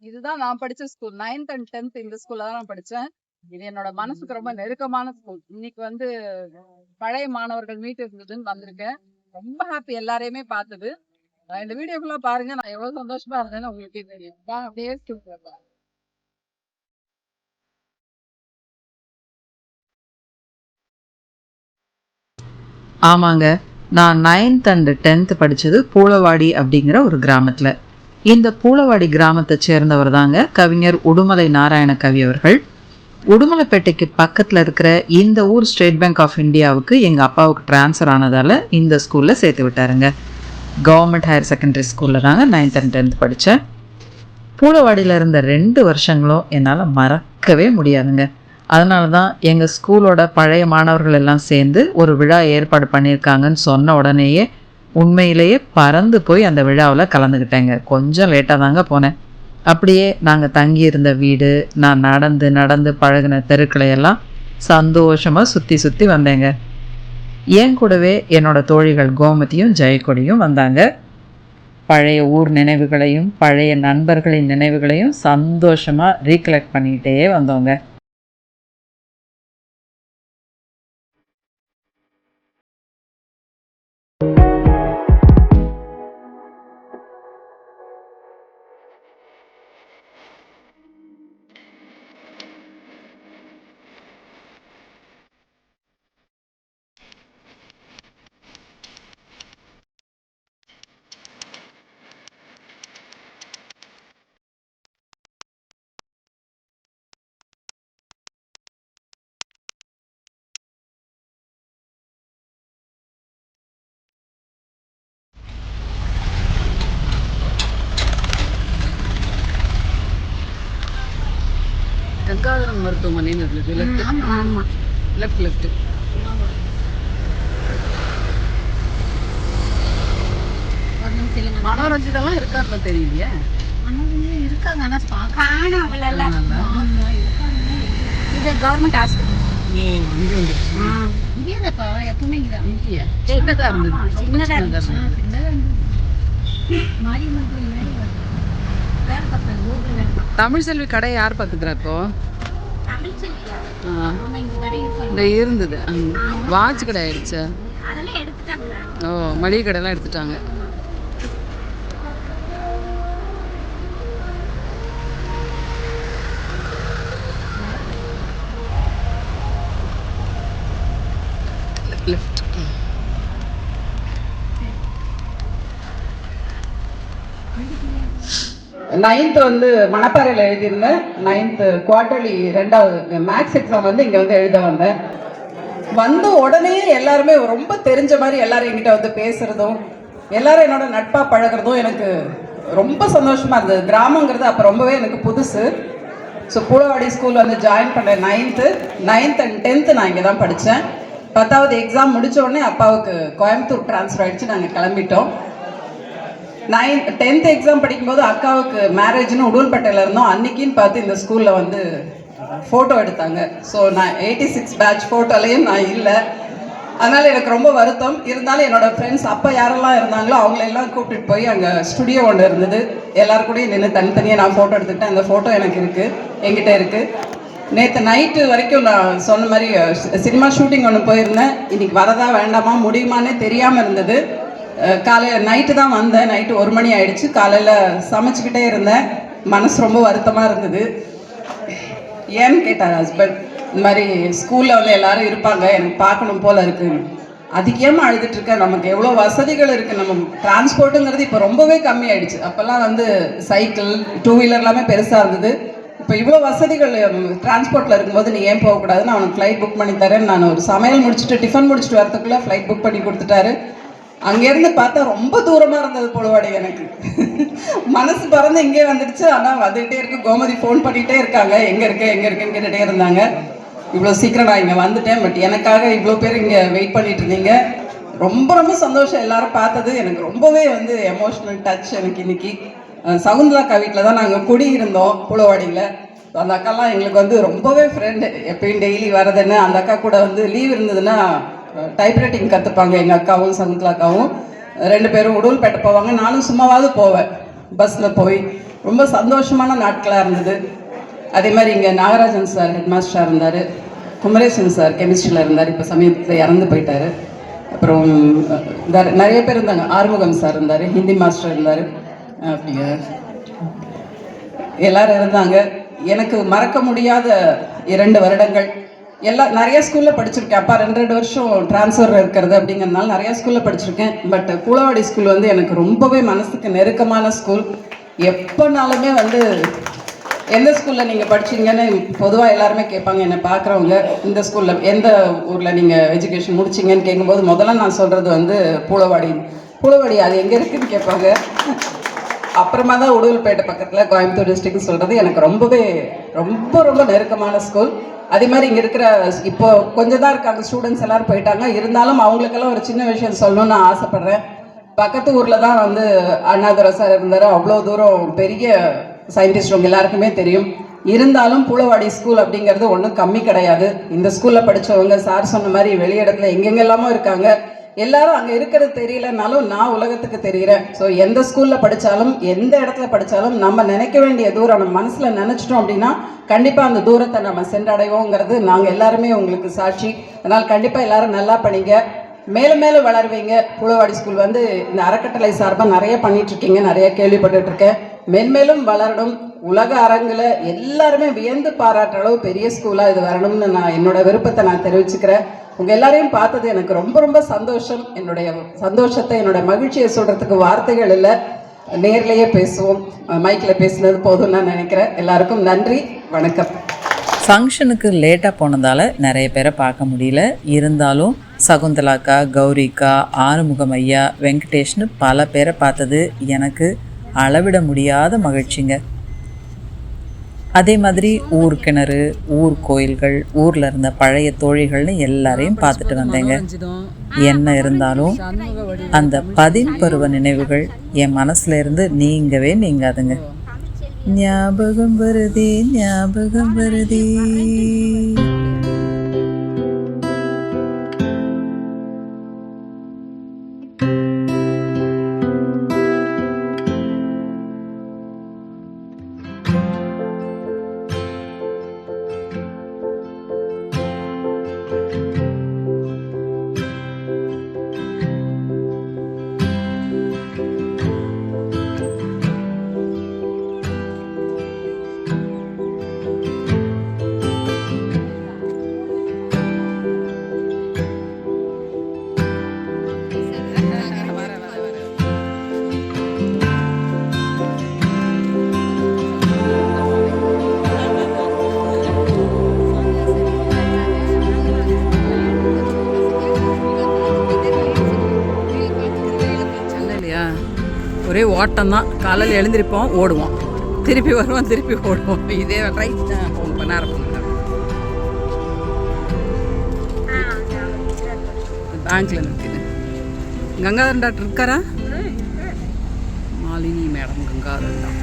இதுதான் நான் படிச்ச ஸ்கூல். 9th அண்ட் 10th இந்த ஸ்கூல்ல தான் நான் படிச்சேன். இது என்னோட மனசுக்கு ரொம்ப நெருக்கமான ஸ்கூல். இன்னைக்கு வந்து பழைய மாணவர்கள் மீட் இருந்ததுன்னு வந்திருக்கேன். ரொம்ப ஹாப்பி எல்லாரையுமே பார்த்தது. இந்த வீடியோ ஃபுல்லா பாருங்க. நான் எவ்வளவு சந்தோஷமா இருந்தேன்னு உங்களுக்கே தெரியும். அப்படியே ஸ்கூல் போறேன். ஆமாங்க, நான் 9th அண்ட் 10th படித்தது பூளவாடி அப்படிங்கிற ஒரு கிராமத்தில். இந்த பூளவாடி கிராமத்தை சேர்ந்தவர் தாங்க கவிஞர் உடுமலை நாராயண கவி அவர்கள். உடுமலைப்பேட்டைக்கு பக்கத்தில் இருக்கிற இந்த ஊர் ஸ்டேட் பேங்க் ஆஃப் இந்தியாவுக்கு எங்கள் அப்பாவுக்கு ட்ரான்ஸ்ஃபர் ஆனதால் இந்த ஸ்கூலில் சேர்த்து விட்டாருங்க. கவர்மெண்ட் ஹையர் செகண்டரி ஸ்கூலில் தாங்க 9th அண்ட் 10th படித்தேன். பூளவாடியில் இருந்த 2 வருஷங்களும் என்னால் மறக்கவே முடியாதுங்க. அதனால தான் எங்கள் ஸ்கூலோட பழைய மாணவர்கள் எல்லாம் சேர்ந்து ஒரு விழா ஏற்பாடு பண்ணியிருக்காங்கன்னு சொன்ன உடனேயே உண்மையிலேயே பறந்து போய் அந்த விழாவில் கலந்துக்கிட்டேங்க. கொஞ்சம் லேட்டாக தாங்க போனேன். அப்படியே நாங்கள் தங்கியிருந்த வீடு, நான் நடந்து நடந்து பழகின தெருக்களையெல்லாம் சந்தோஷமாக சுற்றி சுற்றி வந்தேங்க. என் கூடவே என்னோடய தோழிகள் கோமதியும் ஜெயக்கொடியும் வந்தாங்க. பழைய ஊர் நினைவுகளையும் பழைய நண்பர்களின் நினைவுகளையும் சந்தோஷமாக ரீகலெக்ட் பண்ணிகிட்டே வந்தோங்க. கங்காதரன் மருத்துவமனைன்னு இருந்தது. லெஃப்ட் மனோரஞ்சிதெல்லாம் இருக்காருன்னு தெரியலையே. இருக்காங்க, ஆனால் கவர்மெண்ட் ஹாஸ்பிட்டல் எப்பவுமே சின்னதாக இருந்தது. தமிழ் செல்வி கடை யார் பார்த்துக்கிறா இப்போ? இந்த இருந்தது வாட்ச் கடை ஆயிடுச்சா? ஓ, மளிகை கடைலாம் எடுத்துட்டாங்க. லெஃப்ட். 9th வந்து மணப்பாறையில் எழுதியிருந்தேன். 9th குவார்டர்லி 2வது மேக்ஸ் எக்ஸாம் வந்து இங்கே வந்து எழுத வந்தேன். வந்த உடனே எல்லாருமே ரொம்ப தெரிஞ்ச மாதிரி எல்லாரும் என்கிட்ட வந்து பேசுகிறதும் எல்லாரும் என்னோட நட்பாக பழகிறதும் எனக்கு ரொம்ப சந்தோஷமாக இருந்தது. கிராமங்கிறது அப்போ ரொம்பவே எனக்கு புதுசு. ஸோ பூளவாடி ஸ்கூல் வந்து ஜாயின் பண்ணேன். 9th அண்ட் 10th நான் இங்கே தான் படித்தேன். 10வது எக்ஸாம் முடித்த உடனே அப்பாவுக்கு கோயம்புத்தூர் ட்ரான்ஸ்ஃபர் ஆகிடுச்சு. நாங்கள் கிளம்பிட்டோம். 10th எக்ஸாம் படிக்கும்போது அக்காவுக்கு மேரேஜ்னு உடுமலைப்பேட்டையில் இருந்தோம். அன்னைக்குன்னு பார்த்து இந்த ஸ்கூலில் வந்து ஃபோட்டோ எடுத்தாங்க. ஸோ நான் 86 பேட்ச் ஃபோட்டோலையும் நான் இல்லை. அதனால் எனக்கு ரொம்ப வருத்தம். இருந்தாலும் என்னோடய ஃப்ரெண்ட்ஸ் அப்போ யாரெல்லாம் இருந்தாங்களோ அவங்களெல்லாம் கூப்பிட்டுட்டு போய் அங்கே ஸ்டுடியோ ஒன்று இருந்தது. எல்லாரு கூடயும் நின்று தனித்தனியாக நான் ஃபோட்டோ எடுத்துக்கிட்டேன். அந்த ஃபோட்டோ எனக்கு இருக்குது, என்கிட்ட இருக்குது. நேற்று நைட்டு வரைக்கும் நான் சொன்ன மாதிரி சினிமா ஷூட்டிங் ஒன்று போயிருந்தேன். இன்றைக்கி வரதா வேண்டாமா முடியுமானே தெரியாமல் இருந்தது. காலையில் நைட்டு தான் வந்தேன். நைட்டு 1 மணி ஆயிடுச்சு. காலையில் சமைச்சிக்கிட்டே இருந்தேன். மனசு ரொம்ப வருத்தமாக இருந்தது. ஏன்னு கேட்டார் ஹஸ்பண்ட். இந்த மாதிரி ஸ்கூலில் வந்து எல்லாரும் இருப்பாங்க, எனக்கு பார்க்கணும் போல் இருக்குன்னு. அதுக்கு ஏமா அழுதுட்டுருக்கேன்? நமக்கு எவ்வளோ வசதிகள் இருக்குது. நம்ம டிரான்ஸ்போர்ட்டுங்கிறது இப்போ ரொம்பவே கம்மி ஆயிடுச்சு. அப்போல்லாம் வந்து சைக்கிள் 2 வீலர் எல்லாமே பெருசாக இருந்தது. இப்போ இவ்வளோ வசதிகள் டிரான்ஸ்போர்ட்டில் இருக்கும்போது நீ ஏன் போகக்கூடாதுன்னு அவனுக்கு ஃப்ளைட் புக் பண்ணி தரேன். நான் ஒரு சமையல் முடிச்சுட்டு டிஃபன் முடிச்சுட்டு வரதுக்குள்ளே ஃப்ளைட் புக் பண்ணி கொடுத்துட்டாரு. அங்கேருந்து பார்த்தா ரொம்ப தூரமாக இருந்தது பூளவாடி. எனக்கு மனசு பறந்து இங்கே வந்துடுச்சு. ஆனால் வந்துகிட்டே இருக்கு. கோமதி ஃபோன் பண்ணிகிட்டே இருக்காங்க, எங்கே இருக்குன்னு கேட்டுகிட்டே இருந்தாங்க. இவ்வளோ சீக்கிரம் நான் இங்கே வந்துட்டேன். பட் எனக்காக இவ்வளோ பேர் இங்கே வெயிட் பண்ணிட்டு இருந்தீங்க. ரொம்ப ரொம்ப சந்தோஷம் எல்லாரும் பார்த்தது. எனக்கு ரொம்பவே வந்து எமோஷ்னல் டச். எனக்கு இன்னைக்கு சகுந்தலாக்கா வீட்டில் தான் நாங்கள் குடியிருந்தோம் பூளவாடியில். அந்த அக்காலாம் எங்களுக்கு வந்து ரொம்பவே ஃப்ரெண்டு. எப்பயும் டெய்லி வரதுன்னு அந்த அக்கா கூட வந்து லீவ் இருந்ததுன்னா டைப்ரைட்டிங் கற்றுப்பாங்க. எங்கள் அக்காவும் சகுந்தலாக்காவும் 2 பேரும் உடுமலைப்பேட்டை போவாங்க. நானும் சும்மாவாவது போவேன் பஸ்ஸில் போய். ரொம்ப சந்தோஷமான நாட்களாக இருந்தது. அதே மாதிரி இங்கே நாகராஜன் சார் ஹெட் மாஸ்டராக இருந்தார், குமரேசன் சார் கெமிஸ்ட்ரியில் இருந்தார், இப்போ சமீபத்தில் இறந்து போயிட்டார். அப்புறம் நிறைய பேர் இருந்தாங்க, ஆறுமுகம் சார் இருந்தார், ஹிந்தி மாஸ்டர் இருந்தார், அப்படிங்க எல்லாரும் இருந்தாங்க. எனக்கு மறக்க முடியாத 2 வருடங்கள். நிறைய ஸ்கூலில் படிச்சிருக்கேன். அப்பா 2 வருஷம் ட்ரான்ஸ்ஃபர் இருக்கிறது அப்படிங்கிறதுனால நிறைய ஸ்கூலில் படிச்சிருக்கேன். பட் பூலவாடி ஸ்கூல் வந்து எனக்கு ரொம்பவே மனசுக்கு நெருக்கமான ஸ்கூல். எப்போனாலுமே வந்து எந்த ஸ்கூலில் நீங்கள் படிச்சீங்கன்னு பொதுவாக எல்லாருமே கேட்பாங்க என்னை பார்க்குறவங்க. இந்த ஸ்கூலில் எந்த ஊரில் நீங்கள் எஜுகேஷன் முடிச்சிங்கன்னு கேட்கும்போது முதல்ல நான் சொல்கிறது வந்து பூலவாடி. பூலவாடி அது எங்கே இருக்குதுன்னு கேட்பாங்க. அப்புறமா தான் உடுவல்பேட்டை பக்கத்தில் கோயம்புத்தூர் டிஸ்ட்ரிக்ட்னு சொல்கிறது எனக்கு ரொம்பவே ரொம்ப ரொம்ப நெருக்கமான ஸ்கூல். அதே மாதிரி இங்கே இருக்கிற இப்போ கொஞ்சம் தான் இருக்காங்க ஸ்டூடெண்ட்ஸ் எல்லோரும் போயிட்டாங்க. இருந்தாலும் அவங்களுக்கெல்லாம் ஒரு சின்ன விஷயம் சொல்லணும்னு நான் ஆசைப்பட்றேன். பக்கத்து ஊரில் தான் வந்து அண்ணாதுரை சார் இருந்தார். அவ்வளோ தூரம் பெரிய சயின்டிஸ்ட் உங்க எல்லாருக்குமே தெரியும். இருந்தாலும் பூலவாடி ஸ்கூல் அப்படிங்கிறது ஒன்றும் கம்மி கிடையாது. இந்த ஸ்கூலில் படித்தவங்க சார் சொன்ன மாதிரி வெளியிடத்துல எங்கெங்கெல்லாமோ இருக்காங்க. எல்லாரும் அங்கே இருக்கிறது தெரியலனாலும் நான் உலகத்துக்கு தெரிகிறேன். ஸோ எந்த ஸ்கூலில் படித்தாலும் எந்த இடத்துல படித்தாலும் நம்ம நினைக்க வேண்டிய தூரம் நம்ம மனசில் நினச்சிட்டோம் அப்படின்னா கண்டிப்பாக அந்த தூரத்தை நம்ம சென்றடைவோங்கிறது நாங்கள் எல்லாருமே உங்களுக்கு சாட்சி. அதனால் கண்டிப்பாக எல்லாரும் நல்லா பண்ணிங்க, மேலும் மேலும் வளருவீங்க. பூலவாடி ஸ்கூல் வந்து இந்த அறக்கட்டளை சார்பாக நிறைய பண்ணிகிட்ருக்கீங்க, நிறைய கேள்விப்பட்டுருக்கேன். மென்மேலும் வளரணும். உலக அரங்கில் எல்லாருமே வியந்து பாராட்டுற அளவு பெரிய ஸ்கூலாக இது வரணும்னு நான் என்னோட விருப்பத்தை நான் தெரிவிச்சுக்கிறேன். உங்கள் எல்லாரையும் பார்த்தது எனக்கு ரொம்ப ரொம்ப சந்தோஷம். என்னுடைய சந்தோஷத்தை என்னோட மகிழ்ச்சியை சொல்கிறதுக்கு வார்த்தைகள் இல்லை. நேர்லேயே பேசுவோம். மைக்கில் பேசினது போதும்னு நான் நினைக்கிறேன். எல்லாருக்கும் நன்றி, வணக்கம். ஃபங்க்ஷனுக்கு லேட்டாக போனதால் நிறைய பேரை பார்க்க முடியல. இருந்தாலும் சகுந்தலாக்கா, கௌரிக்கா, ஆறுமுகம் ஐயா, வெங்கடேஷ்னு பல பேரை பார்த்தது எனக்கு அளவிட முடியாத மகிழ்ச்சிங்க. அதே மாதிரி ஊர் கிணறு, ஊர் கோயில்கள், ஊரில் இருந்த பழைய தோழிகள்னு எல்லாரையும் பார்த்துட்டு வந்தேங்க. என்ன இருந்தாலும் அந்த 10 பருவ நினைவுகள் என் மனசுல இருந்து நீங்கவே நீங்காதுங்க. ஞாபகம் வருதே, ஞாபகம் வருதே. ஒரே ஓட்டம் தான். காலையில் எழுந்திருப்போம், ஓடுவோம், திருப்பி வருவோம், திருப்பி ஓடுவோம். இதே ரைட் தான் போகணும், நேரம் பேங்க்கில் நிற்குது. கங்காதரன் டாக்டர் இருக்காரா? Malini madam Gangadharan doctor.